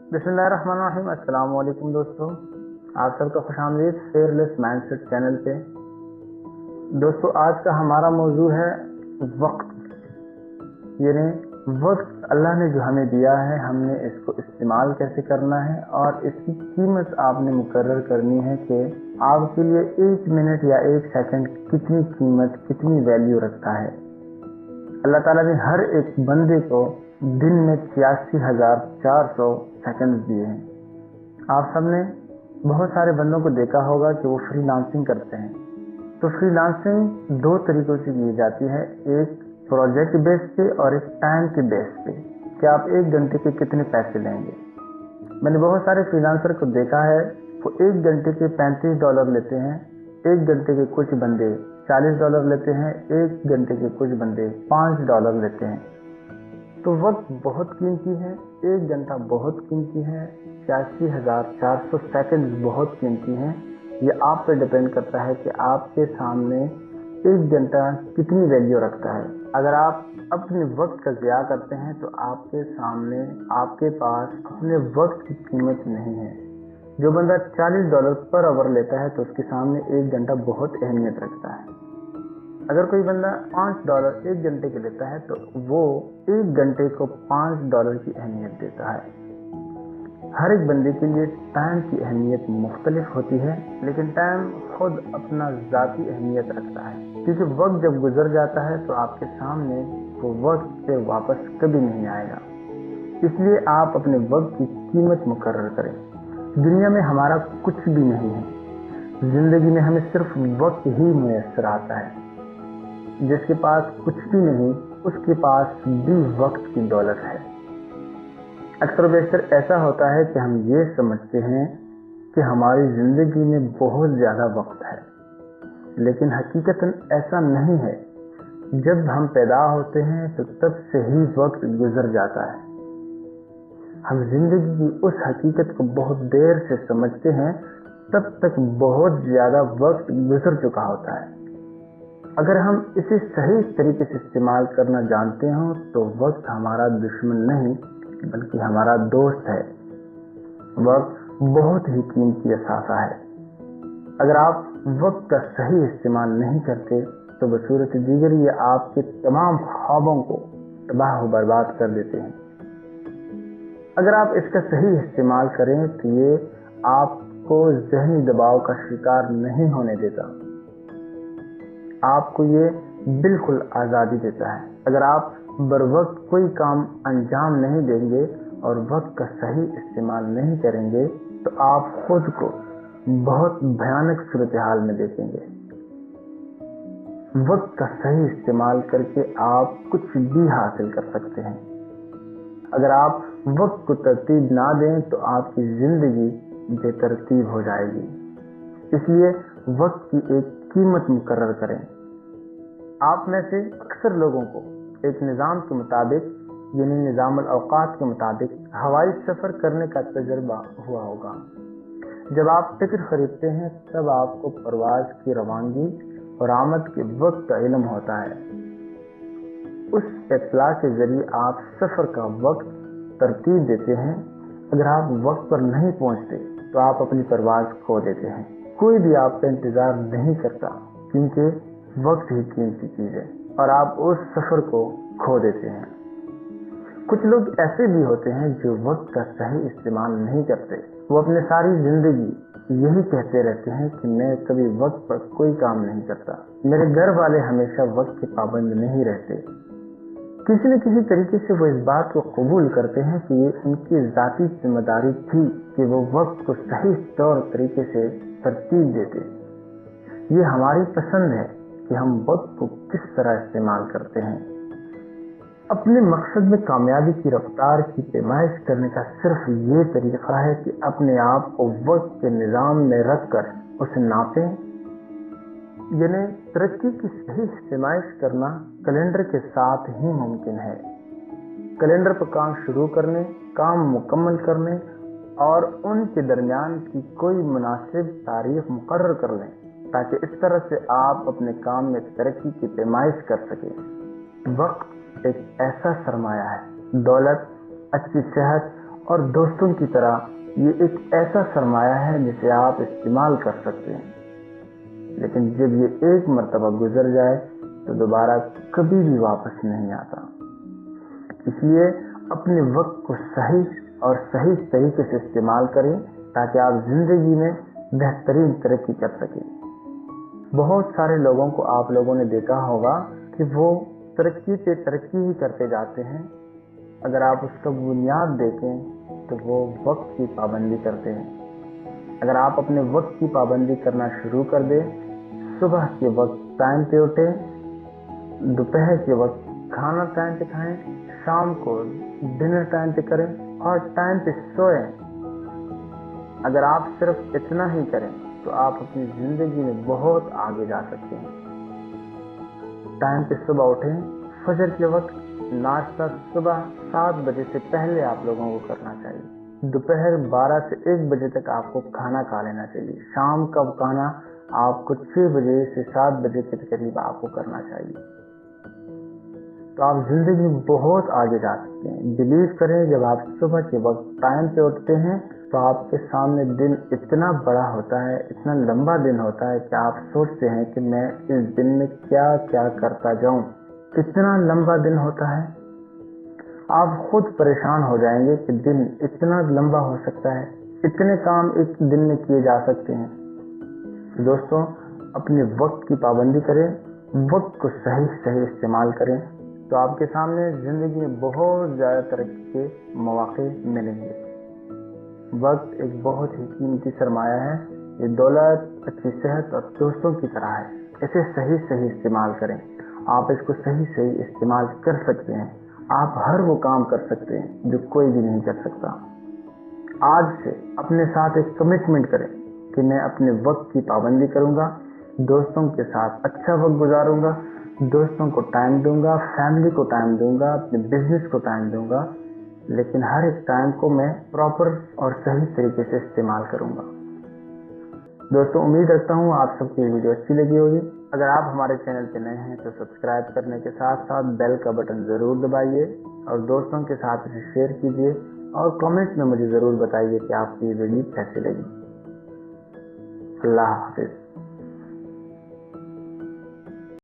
बिस्मिल्लाहिर्रहमानिर्रहीम। अस्सलाम वालेकुम दोस्तों, आप सबका खुश आमदीद फेयरलेस माइंडसेट चैनल पे। दोस्तों, आज का हमारा मौजू है वक्त, यानी वक्त अल्लाह ने जो हमें दिया है, हमने इसको इस्तेमाल कैसे करना है और इसकी कीमत आपने मुकर्रर करनी है कि आपके लिए 1 मिनट या 1 सेकंड कितनी कीमत, कितनी वैल्यू रखता है। अल्लाह ताला ने हर एक बंदे को दिन में 86,400 सेकंड दिए हैं। आप सबने बहुत सारे बंदों को देखा होगा कि वो फ्रीलांसिंग करते हैं। तो फ्रीलांसिंग 2 तरीकों से की जाती है, एक प्रोजेक्ट बेस पे और एक टाइम के बेस पे, कि आप 1 घंटे के कितने पैसे लेंगे। मैंने बहुत सारे फ्रीलांसर को देखा है, वो 1 घंटे के $35 लेते हैं, 1 घंटे के कुछ बंदे $40 लेते हैं, 1 घंटे के कुछ बंदे $5 लेते हैं। तो वक्त बहुत कीमती है, 1 घंटा बहुत कीमती है, 86,400 सेकंड बहुत कीमती हैं। ये आप पे डिपेंड करता है कि आपके सामने 1 घंटा कितनी वैल्यू रखता है। अगर आप अपने वक्त का ज़िया करते हैं तो आपके सामने, आपके पास अपने वक्त की कीमत नहीं है। जो बंदा $40 पर आवर लेता है तो उसके सामने 1 घंटा बहुत अहमियत रखता है। अगर कोई बंदा $5 1 घंटे के लेता है तो वो 1 घंटे को $5 की अहमियत देता है। हर एक बंदे के लिए टाइम की अहमियत मुख्तलिफ होती है, लेकिन टाइम खुद अपना ज़ाती अहमियत रखता है, क्योंकि वक्त जब गुजर जाता है तो आपके सामने वो वक्त से वापस कभी नहीं आएगा। इसलिए आप अपने वक्त की कीमत मुकर्रर करें। दुनिया में हमारा कुछ भी नहीं है, जिंदगी में हमें सिर्फ वक्त ही मुयस्सर आता है। जिसके पास कुछ भी नहीं, उसके पास भी वक्त की दौलत है। अक्सर बेशतर ऐसा होता है कि हम ये समझते हैं कि हमारी जिंदगी में बहुत ज्यादा वक्त है, लेकिन हकीकतन ऐसा नहीं है। जब हम पैदा होते हैं तो तब से ही वक्त गुजर जाता है। हम जिंदगी की उस हकीकत को बहुत देर से समझते हैं, तब तक बहुत ज्यादा वक्त गुजर चुका होता है। अगर हम इसे सही तरीके से इस्तेमाल करना जानते हो तो वक्त हमारा दुश्मन नहीं बल्कि हमारा दोस्त है। वक्त बहुत ही कीमती असासा है। अगर आप वक्त का सही इस्तेमाल नहीं करते तो बसूरत दीगर ये आपके तमाम ख्वाबों को तबाह व बर्बाद कर देते हैं। अगर आप इसका सही इस्तेमाल करें तो ये आपको ज़हनी दबाव का शिकार नहीं होने देता, आपको ये बिल्कुल आज़ादी देता है। अगर आप बर वक्त कोई काम अंजाम नहीं देंगे और वक्त का सही इस्तेमाल नहीं करेंगे तो आप खुद को बहुत भयानक सूरत हाल में देखेंगे। वक्त का सही इस्तेमाल करके आप कुछ भी हासिल कर सकते हैं। अगर आप वक्त को तरतीब ना दें तो आपकी जिंदगी बेतरतीब हो जाएगी। इसलिए वक्त की एक कीमत मुकर्रर करें। आप में से अक्सर लोगों को एक निज़ाम के मुताबिक, यानी निज़ामुल औक़ात के मुताबिक हवाई सफ़र करने का तजुर्बा हुआ होगा। जब आप टिकट खरीदते हैं तब आपको परवाज़ की रवानगी और आमद के वक्त का इल्म होता है। उस इत्तला के ज़रिए आप सफ़र का वक्त तरतीब देते हैं। अगर आप वक्त पर नहीं पहुंचते तो आप अपनी परवाज़ खो देते हैं। कोई भी आपका इंतज़ार नहीं करता, क्योंकि वक्त ही कीमती चीज़ है और आप उस सफ़र को खो देते हैं। कुछ लोग ऐसे भी होते हैं जो वक्त का सही इस्तेमाल नहीं करते। वो अपने सारी जिंदगी यही कहते रहते हैं कि मैं कभी वक्त पर कोई काम नहीं करता, मेरे घर वाले हमेशा वक्त के पाबंद नहीं रहते। किसी न किसी तरीके से वो इस बात को कबूल करते हैं कि ये उनकी ज़ाती जिम्मेदारी थी कि वो वक्त को सही तौर तरीके से तरतीब देते। ये हमारी पसंद है कि हम वक्त को किस तरह इस्तेमाल करते हैं। अपने मकसद में कामयाबी की रफ्तार की पैमाइश करने का सिर्फ ये तरीका है कि अपने आप को वक्त के निज़ाम में रख कर उसे नापें। यानी तरक्की की सही इस्तेमाइश करना कैलेंडर के साथ ही मुमकिन है। कैलेंडर पर काम शुरू करने, काम मुकम्मल करने और उनके दरमियान की कोई मुनासिब तारीख मुकर्रर कर लें, ताकि इस तरह से आप अपने काम में तरक्की की पैमाइश कर सकें। वक्त एक ऐसा सरमाया है, दौलत, अच्छी सेहत اور دوستوں کی طرح یہ ایک ایسا سرمایہ ہے جسے آپ استعمال کر سکتے ہیں، لیکن جب یہ ایک مرتبہ گزر جائے تو دوبارہ کبھی بھی واپس نہیں آتا۔ اس لیے اپنے وقت کو صحیح اور صحیح طریقے سے استعمال کریں تاکہ آپ زندگی میں بہترین ترقی کر سکیں۔ بہت سارے لوگوں کو آپ لوگوں نے دیکھا ہوگا کہ وہ ترقی پہ ترقی ہی کرتے جاتے ہیں۔ اگر آپ اس کا بنیاد دیکھیں تو وہ وقت کی پابندی کرتے ہیں۔ اگر آپ اپنے وقت کی پابندی کرنا شروع کر دیں، صبح کے وقت ٹائم پہ اٹھیں، دوپہر کے وقت کھانا ٹائم پہ کھائیں، شام کو ڈنر ٹائم پہ کریں اور ٹائم پہ سوئیں، اگر آپ صرف اتنا ہی کریں تو آپ اپنی زندگی میں بہت آگے جا سکتے ہیں۔ ٹائم پہ صبح اٹھیں، فجر کے وقت ناشتہ صبح 7 بجے سے پہلے آپ لوگوں کو کرنا چاہیے۔ دوپہر 12 سے 1 بجے تک آپ کو کھانا کھا لینا چاہیے۔ شام کا کھانا آپ کو 6 بجے سے 7 بجے کے قریب آپ کو کرنا چاہیے، تو آپ زندگی میں بہت آگے جا سکتے ہیں۔ بلیو کریں، جب آپ صبح کے وقت ٹائم پہ اٹھتے ہیں تو آپ کے سامنے دن اتنا بڑا ہوتا ہے، اتنا لمبا دن ہوتا ہے کہ آپ سوچتے ہیں کہ میں اس دن میں کیا کیا کرتا جاؤں۔ اتنا لمبا دن ہوتا ہے، آپ خود پریشان ہو جائیں گے کہ دن اتنا لمبا ہو سکتا ہے، اتنے کام ایک دن میں کیے جا سکتے ہیں۔ دوستوں، اپنے وقت کی پابندی کریں، وقت کو صحیح استعمال کریں تو آپ کے سامنے زندگی میں بہت زیادہ ترقی کے مواقع ملیں گے۔ وقت ایک بہت ہی قیمتی سرمایہ ہے، یہ دولت، اچھی صحت اور دوستوں کی طرح ہے۔ اسے صحیح استعمال کریں، آپ اس کو صحیح استعمال کر سکتے ہیں۔ آپ ہر وہ کام کر سکتے ہیں جو کوئی بھی نہیں کر سکتا۔ آج سے اپنے ساتھ ایک کمٹمنٹ کریں کہ میں اپنے وقت کی پابندی کروں گا، دوستوں کے ساتھ اچھا وقت گزاروں گا، دوستوں کو ٹائم دوں گا، فیملی کو ٹائم دوں گا، اپنے بزنس کو ٹائم دوں گا، لیکن ہر ایک ٹائم کو میں پراپر اور صحیح طریقے سے استعمال کروں گا۔ دوستوں، امید رکھتا ہوں آپ سب کو یہ ویڈیو اچھی لگی ہوگی۔ اگر آپ ہمارے چینل پہ نئے ہیں تو سبسکرائب کرنے کے ساتھ ساتھ بیل کا بٹن ضرور دبائیے اور دوستوں کے ساتھ اسے شیئر کیجیے اور کامنٹ میں مجھے ضرور بتائیے کہ آپ کی یہ ویڈیو کیسی لگی۔ اللہ حافظ۔